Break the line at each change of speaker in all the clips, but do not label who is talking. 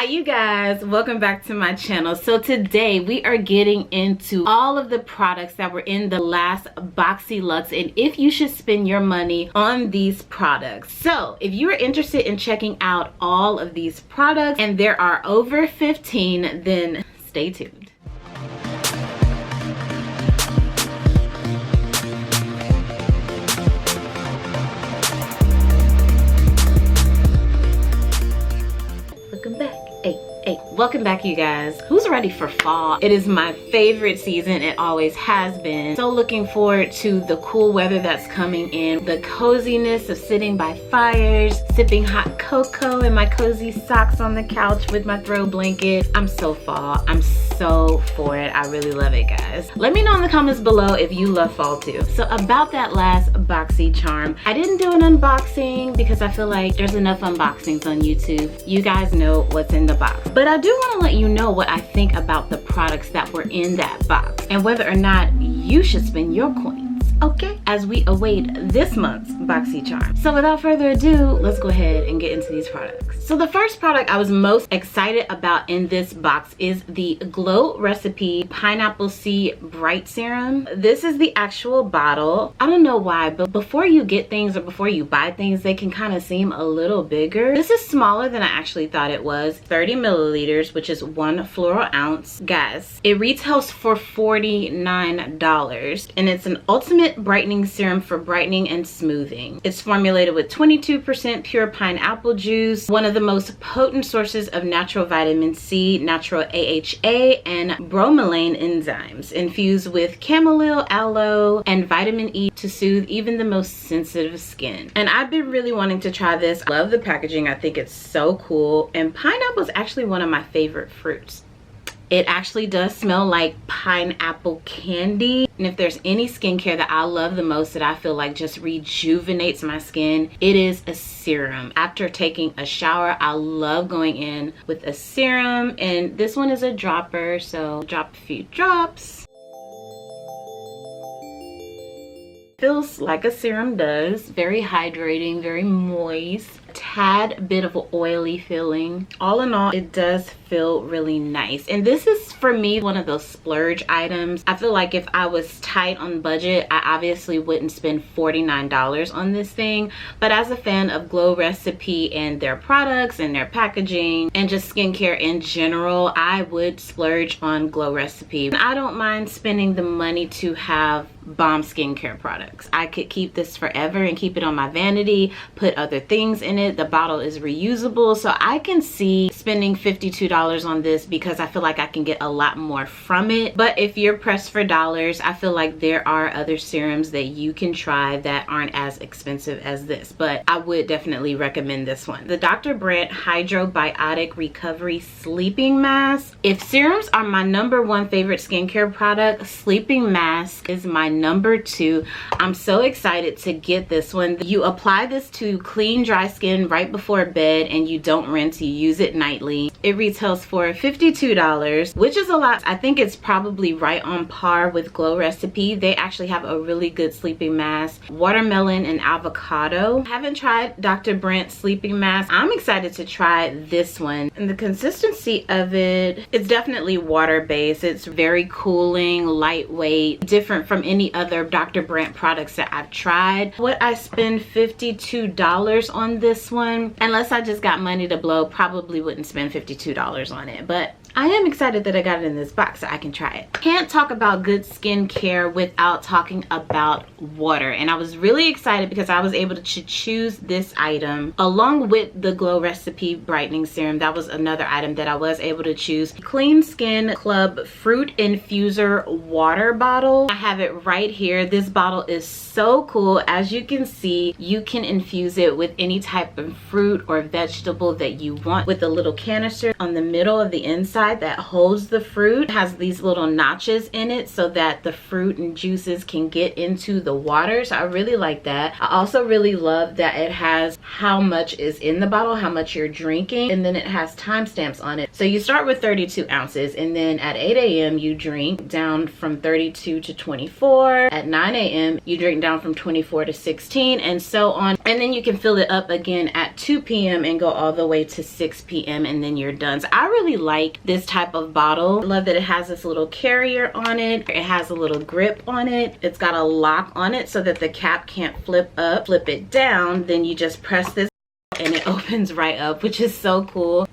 Hi you guys, welcome back to my channel. So today we are getting into all of the products that were in the last Boxyluxe and if you should spend your money on these products. So if you are interested in checking out all of these products, and there are over 15, then stay tuned. Welcome back you guys. Who's ready for fall? It is my favorite season. It always has been. So looking forward to the cool weather that's coming in, the coziness of sitting by fires, sipping hot cocoa and my cozy socks on the couch with my throw blanket. I'm so fall. I'm so for it. I really love it, guys. Let me know in the comments below if you love fall too. So about that last boxycharm, I didn't do an unboxing because I feel like there's enough unboxings on YouTube. You guys know what's in the box. But I do want to let you know what I think about the products that were in that box and whether or not you should spend your coins, okay? As we await this month's Boxycharm. So without further ado, let's go ahead and get into these products. So the first product I was most excited about in this box is the Glow Recipe Pineapple C Bright Serum. This is the actual bottle. I don't know why, but before you get things or before you buy things, they can kind of seem a little bigger. This is smaller than I actually thought it was. 30 milliliters, which is 1 floral ounce. Guys, it retails for $49 and it's an ultimate brightening serum for brightening and smoothing. It's formulated with 22% pure pineapple juice, one of the most potent sources of natural vitamin C, natural AHA, and bromelain enzymes, infused with chamomile, aloe, and vitamin E to soothe even the most sensitive skin. And I've been really wanting to try this. I love the packaging. I think it's so cool. And pineapple is actually one of my favorite fruits. It actually does smell like pineapple candy. And if there's any skincare that I love the most that I feel like just rejuvenates my skin, it is a serum. After taking a shower, I love going in with a serum. And this one is a dropper, so drop a few drops. Feels like a serum does. Very hydrating, very moist. Tad bit of an oily feeling. All in all, it does feel really nice. And this is for me one of those splurge items. I feel like if I was tight on budget, I obviously wouldn't spend $49 on this thing. But as a fan of Glow Recipe and their products and their packaging and just skincare in general, I would splurge on Glow Recipe. I don't mind spending the money to have bomb skincare products. I could keep this forever and keep it on my vanity, put other things in it. The bottle is reusable, so I can see spending $52 on this because I feel like I can get a lot more from it. But if you're pressed for dollars, I feel like there are other serums that you can try that aren't as expensive as this, but I would definitely recommend this one. The Dr. Brandt Hydrobiotic Recovery Sleeping Mask. If serums are my #1 favorite skincare product, sleeping mask is my #2. I'm so excited to get this one. You apply this to clean, dry skin right before bed and you don't rinse, you use it nightly. It retails for $52, which is a lot. I think it's probably right on par with Glow Recipe. They actually have a really good sleeping mask. Watermelon and avocado. I haven't tried Dr. Brandt's sleeping mask. I'm excited to try this one. And the consistency of it, it's definitely water-based. It's very cooling, lightweight, different from any other Dr. Brandt products that I've tried. Would I spend $52 on this one? Unless I just got money to blow, probably wouldn't spend $52 on it. But I am excited that I got it in this box so I can try it. Can't talk about good skincare without talking about water. And I was really excited because I was able to choose this item along with the Glow Recipe Brightening Serum. That was another item that I was able to choose. Clean Skin Club Fruit Infuser Water Bottle. I have it right here. This bottle is so cool. As you can see, you can infuse it with any type of fruit or vegetable that you want with a little canister on the middle of the inside that holds the fruit. It has these little notches in it so that the fruit and juices can get into the water. So I really like that. I also really love that it has how much is in the bottle, how much you're drinking, and then it has timestamps on it. So you start with 32 ounces and then at 8 a.m. you drink down from 32 to 24. 24. At 9 a.m. you drink down from 24 to 16, and so on. And then you can fill it up again at 2 p.m. and go all the way to 6 p.m. and then you're done. So I really like this type of bottle. I love that it has this little carrier on it. It has a little grip on it. It's got a lock on it so that the cap can't flip up. Flip it down, then you just press this and it opens right up, which is so cool.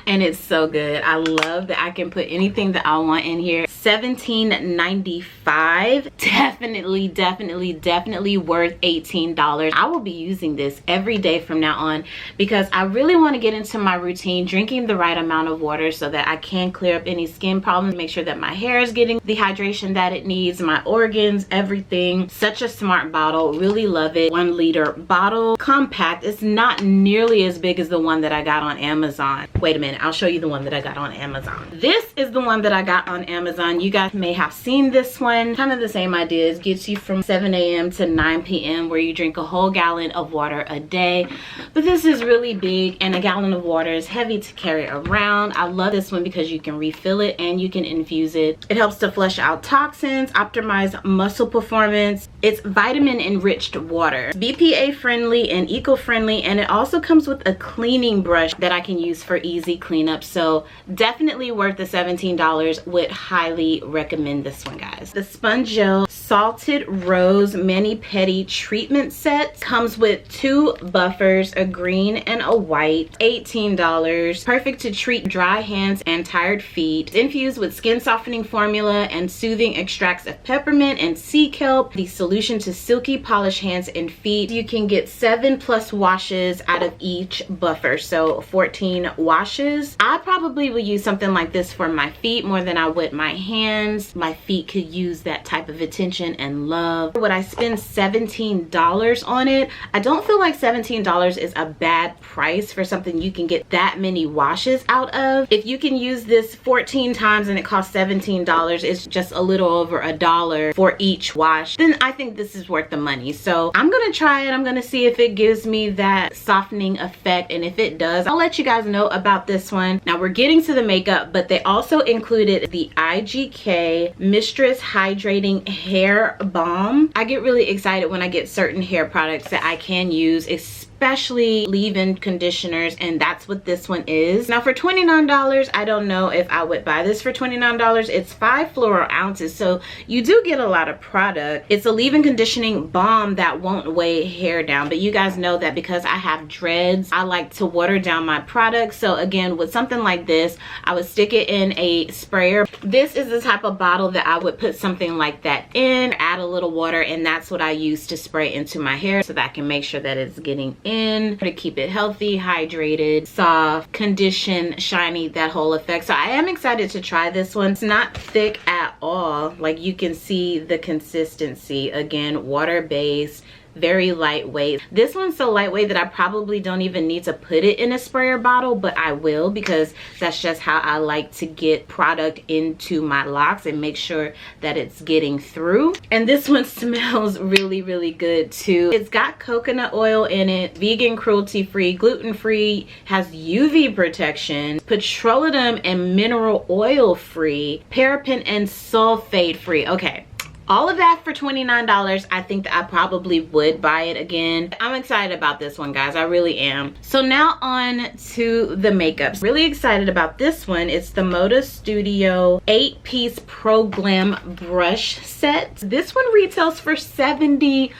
And it's so good. I love that I can put anything that I want in here. $17.95. Definitely worth $18. I will be using this every day from now on because I really want to get into my routine, drinking the right amount of water so that I can clear up any skin problems, make sure that my hair is getting the hydration that it needs, my organs, everything. Such a smart bottle. Really love it. 1 liter bottle, compact. It's not nearly as big as the one that I got on Amazon. Wait a minute. I'll show you the one that I got on Amazon. This is the one that I got on Amazon. You guys may have seen this one. Kind of the same ideas. Gets you from 7 a.m. to 9 p.m. where you drink a whole gallon of water a day. But this is really big, and a gallon of water is heavy to carry around. I love this one because you can refill it and you can infuse it. It helps to flush out toxins, optimize muscle performance. It's vitamin enriched water. BPA friendly and eco-friendly, and it also comes with a cleaning brush that I can use for easy cleanup. So definitely worth the $17. Would highly recommend this one, guys. The Sponge Gel Salted Rose Mani-Pedi Treatment Set comes with 2 buffers, a green and a white. $18. Perfect to treat dry hands and tired feet. Infused with skin softening formula and soothing extracts of peppermint and sea kelp. The solution to silky polished hands and feet. You can get 7+ washes out of each buffer, so 14 washes. I probably would use something like this for my feet more than I would my hands. My feet could use that type of attention and love. Would I spend $17 on it? I don't feel like $17 is a bad price for something you can get that many washes out of. If you can use this 14 times and it costs $17, it's just a little over $1 for each wash, then I think this is worth the money. So I'm gonna try it. I'm gonna see if it gives me that softening effect, and if it does, I'll let you guys know about this one. Now we're getting to the makeup, but they also included the IGK Mistress Hydrating Hair Balm. I get really excited when I get certain hair products that I can use, especially leave-in conditioners, and that's what this one is. Now for $29, I don't know if I would buy this for $29. It's 5 floral ounces, so you do get a lot of product. It's a leave-in conditioning balm that won't weigh hair down, but you guys know that because I have dreads, I like to water down my products. So again, with something like this, I would stick it in a sprayer. This is the type of bottle that I would put something like that in, add a little water, and that's what I use to spray into my hair so that I can make sure that it's getting in to keep it healthy, hydrated, soft, conditioned, shiny, that whole effect. So I am excited to try this one. It's not thick at all. Like, you can see the consistency. Again, water-based, very lightweight. This one's so lightweight that I probably don't even need to put it in a sprayer bottle, but I will, because that's just how I like to get product into my locks and make sure that it's getting through. And this one smells really good too. It's got coconut oil in it, vegan, cruelty-free, gluten-free, has UV protection, petroleum and mineral oil free, paraben and sulfate free. Okay, all of that for $29. I think that I probably would buy it again. I'm excited about this one, guys. I really am. So now on to the makeup. Really excited about this one. It's the Moda Studio 8-piece Pro Glam brush set. This one retails for $70,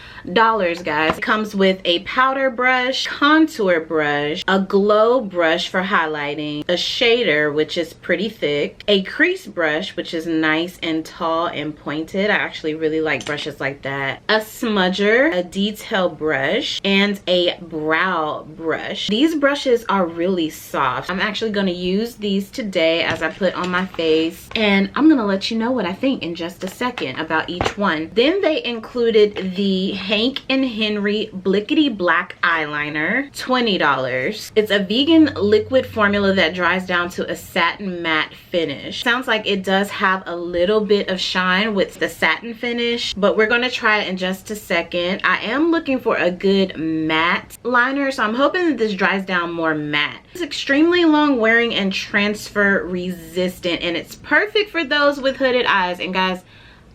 guys. It comes with a powder brush, contour brush, a glow brush for highlighting, a shader, which is pretty thick, a crease brush, which is nice and tall and pointed. I actually really like brushes like that, a smudger, a detail brush, and a brow brush. These brushes are really soft. I'm actually going to use these today as I put on my face, and I'm going to let you know what I think in just a second about each one. Then they included the Hank and Henry Blickety Black Eyeliner, $20. It's a vegan liquid formula that dries down to a satin matte finish. Sounds like it does have a little bit of shine with the satin finish, but we're going to try it in just a second. I am looking for a good matte liner, so I'm hoping that this dries down more matte. It's extremely long wearing and transfer resistant, and it's perfect for those with hooded eyes. And guys,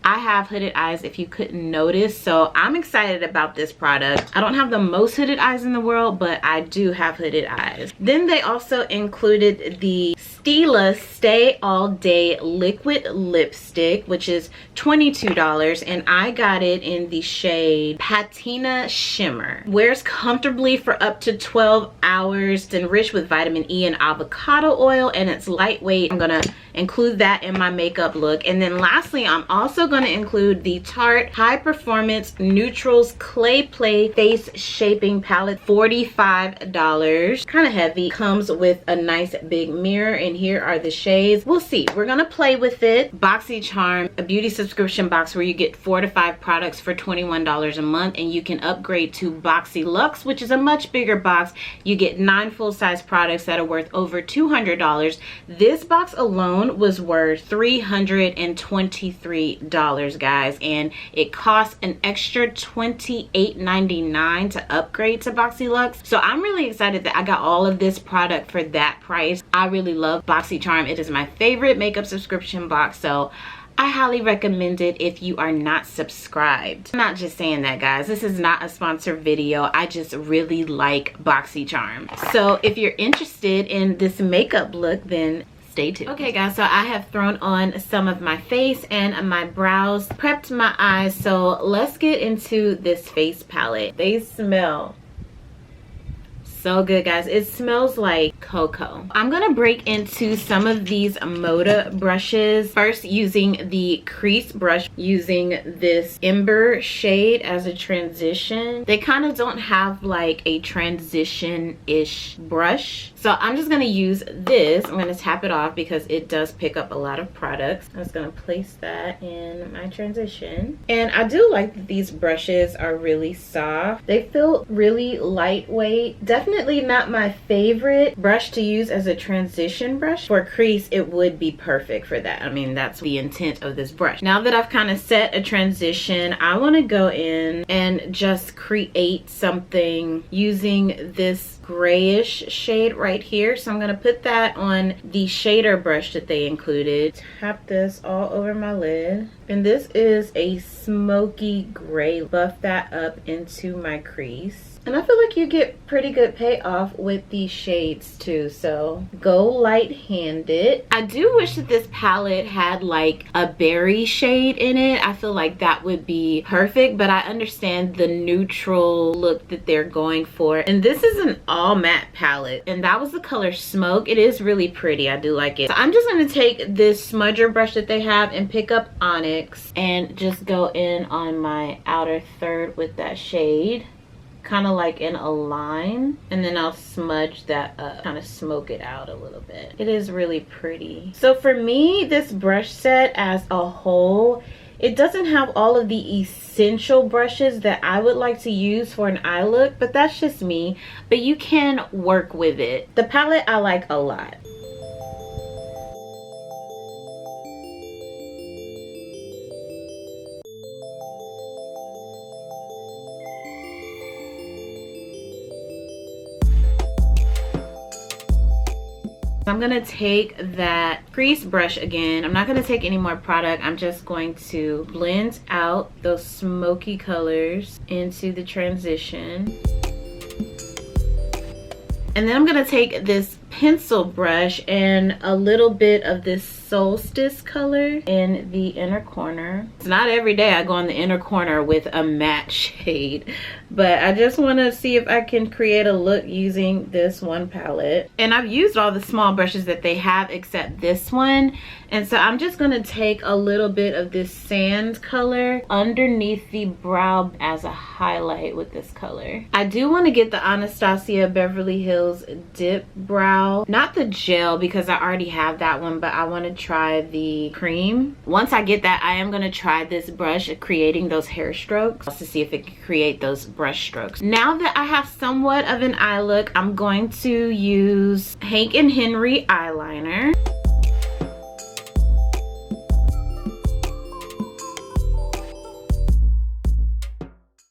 I have hooded eyes if you couldn't notice, so I'm excited about this product. I don't have the most hooded eyes in the world, but I do have hooded eyes. Then they also included the Stila Stay All Day Liquid Lipstick, which is $22, and I got it in the shade Patina Shimmer. Wears comfortably for up to 12 hours. It's enriched with vitamin E and avocado oil, and it's lightweight. I'm gonna include that in my makeup look. And then lastly, I'm also going to include the Tarte High Performance Neutrals Clay Play Face Shaping Palette, $45. Kind of heavy. Comes with a nice big mirror, and here are the shades. We'll see. We're going to play with it. Boxycharm, a beauty subscription box where you get 4 to 5 products for $21 a month, and you can upgrade to Boxyluxe, which is a much bigger box. You get 9 full-size products that are worth over $200. This box alone was worth $323, guys, and it costs an extra $28.99 to upgrade to Boxyluxe. So I'm really excited that I got all of this product for that price. I really love Boxycharm. It is my favorite makeup subscription box, so I highly recommend it if you are not subscribed. I'm not just saying that, guys. This is not a sponsored video. I just really like Boxycharm. So if you're interested in this makeup look, then stay tuned. Okay guys, so I have thrown on some of my face and my brows, prepped my eyes, so let's get into this face palette. They smell so good, guys. It smells like cocoa. I'm gonna break into some of these Moda brushes. First, using the crease brush, using this Ember shade as a transition. They kind of don't have like a transition-ish brush, so I'm just gonna use this. I'm gonna tap it off because it does pick up a lot of products. I'm just gonna place that in my transition. And I do like that these brushes are really soft. They feel really lightweight. Definitely not my favorite brush to use as a transition brush. For crease, it would be perfect for that. I mean, that's the intent of this brush. Now that I've kind of set a transition, I want to go in and just create something using this grayish shade right here. So I'm going to put that on the shader brush that they included. Tap this all over my lid. And this is a smoky gray. Buff that up into my crease. And I feel like you get pretty good payoff with these shades too, so go light-handed. I do wish that this palette had like a berry shade in it. I feel like that would be perfect, but I understand the neutral look that they're going for. And this is an all matte palette, and that was the color Smoke. It is really pretty. I do like it. So I'm just going to take this smudger brush that they have and pick up Onyx and just go in on my outer third with that shade, kind of like in a line, and then I'll smudge that up, kind of smoke it out a little bit. It is really pretty. So for me, this brush set as a whole, it doesn't have all of the essential brushes that I would like to use for an eye look, but that's just me. But you can work with it. The palette I like a lot. I'm gonna take that crease brush again. I'm not gonna take any more product. I'm just going to blend out those smoky colors into the transition. And then I'm gonna take this pencil brush and a little bit of this Solstice color in the inner corner. It's not every day I go in the inner corner with a matte shade, but I just want to see if I can create a look using this one palette. And I've used all the small brushes that they have except this one, and so I'm just going to take a little bit of this sand color underneath the brow as a highlight with this color. I do want to get the Anastasia Beverly Hills Dip Brow brow, not the gel because I already have that one, but I want to try the cream. Once I get that, I am going to try this brush creating those hair strokes to see if it can create those brush strokes. Now that I have somewhat of an eye look, I'm going to use Hank & Henry eyeliner.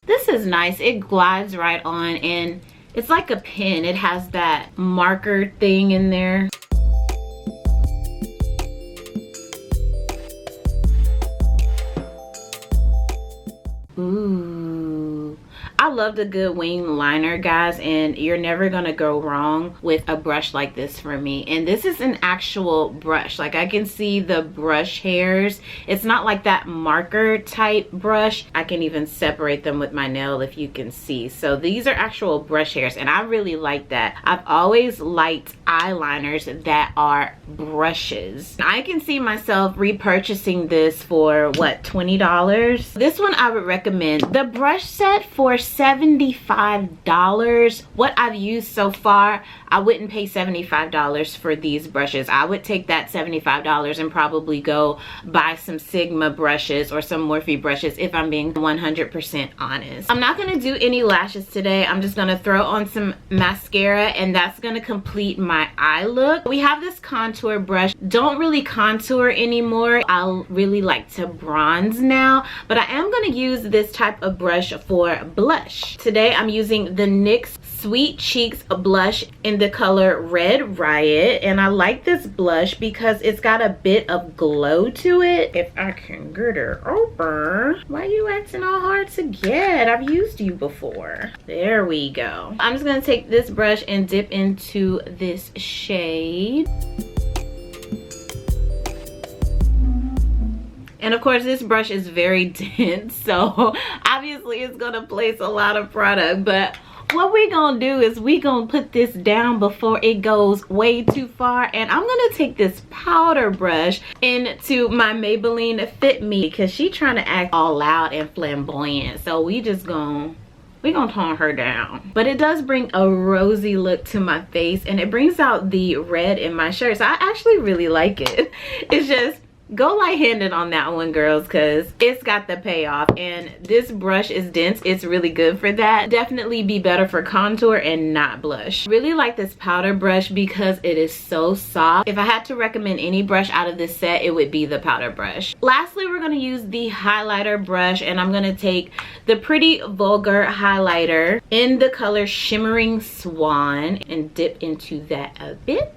This is nice. It glides right on and it's like a pen. It has that marker thing in there. Ooh, I love the good wing liner, guys, and you're never gonna go wrong with a brush like this for me. And this is an actual brush. Like, I can see the brush hairs. It's not like that marker type brush. I can even separate them with my nail if you can see. So these are actual brush hairs, and I really like that. I've always liked eyeliners that are brushes. I can see myself repurchasing this for what, $20? This one I would recommend. The brush set for $75. What I've used so far, I wouldn't pay $75 for these brushes. I would take that $75 and probably go buy some Sigma brushes or some Morphe brushes if I'm being 100% honest. I'm not gonna do any lashes today. I'm just gonna throw on some mascara and that's gonna complete my eye look. We have this contour brush. Don't really contour anymore. I really like to bronze now, but I am gonna use this type of brush for blush. Today I'm using the NYX Sweet Cheeks blush in the color Red Riot, and I like this blush because it's got a bit of glow to it. If I can get her open. Why are you acting all hard to get? I've used you before. There we go. I'm just gonna take this brush and dip into this shade. And of course, this brush is very dense, so obviously it's gonna place a lot of product, but what we gonna do is we gonna put this down before it goes way too far. And I'm gonna take this powder brush into my Maybelline Fit Me because she trying to act all loud and flamboyant, so we gonna tone her down. But it does bring a rosy look to my face, and it brings out the red in my shirt, so I actually really like it. It's just, go light-handed on that one, girls, because it's got the payoff. And this brush is dense. It's really good for that. Definitely be better for contour and not blush. Really like this powder brush because it is so soft. If I had to recommend any brush out of this set, it would be the powder brush. Lastly, we're going to use the highlighter brush, and I'm going to take the Pretty Vulgar highlighter in the color Shimmering Swan and dip into that a bit.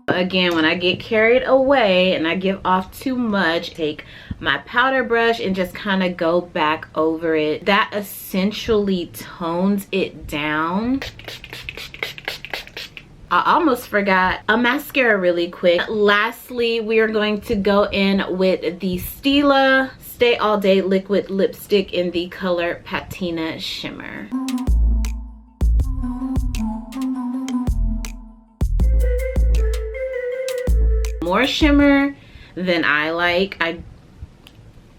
Again, when I get carried away and I give off too much, take my powder brush and just kind of go back over it. That essentially tones it down. I almost forgot a mascara really quick. Lastly, we are going to go in with the Stila Stay All Day Liquid Lipstick in the color Patina Shimmer. More shimmer than I like. I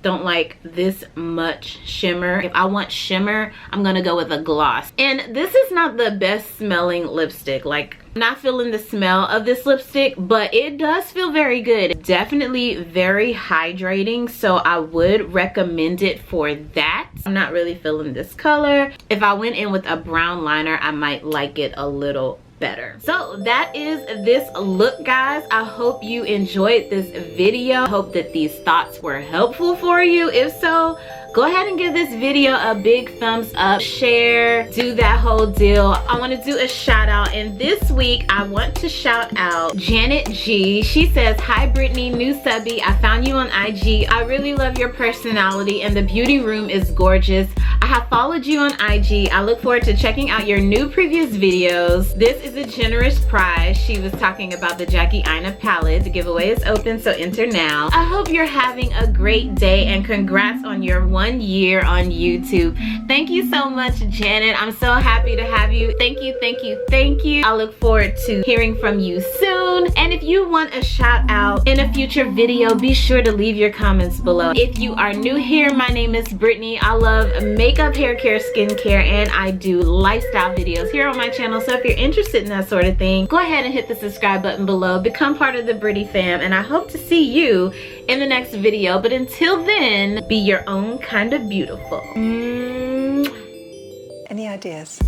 don't like this much shimmer. If I want shimmer, I'm gonna go with a gloss. And this is not the best smelling lipstick. Like, I'm not feeling the smell of this lipstick, but it does feel very good. Definitely very hydrating, so I would recommend it for that. I'm not really feeling this color. If I went in with a brown liner, I might like it a little better. So that is this look, guys. I hope you enjoyed this video. I hope that these thoughts were helpful for you. If so, go ahead and give this video a big thumbs up, share, do that whole deal. I want to do a shout out, and this week I want to shout out Janet G. She says, "Hi Brittany, new subby. I found you on IG. I really love your personality and the beauty room is gorgeous. I have followed you on IG. I look forward to checking out your new previous videos. This is a generous prize. She was talking about the Jackie Aina palette. The giveaway is open, so enter now. I hope you're having a great day and congrats on your 1 year on YouTube. Thank you so much, Janet. I'm so happy to have you. Thank you, thank you, thank you. I look forward to hearing from you soon. And if you want a shout out in a future video, be sure to leave your comments below. If you are new here, my name is Brittany. I love makeup, hair care, skincare, and I do lifestyle videos here on my channel. So if you're interested in that sort of thing, go ahead and hit the subscribe button below. Become part of the Brittany fam, and I hope to see you in the next video. But until then, be your own kind of beautiful.
Any ideas?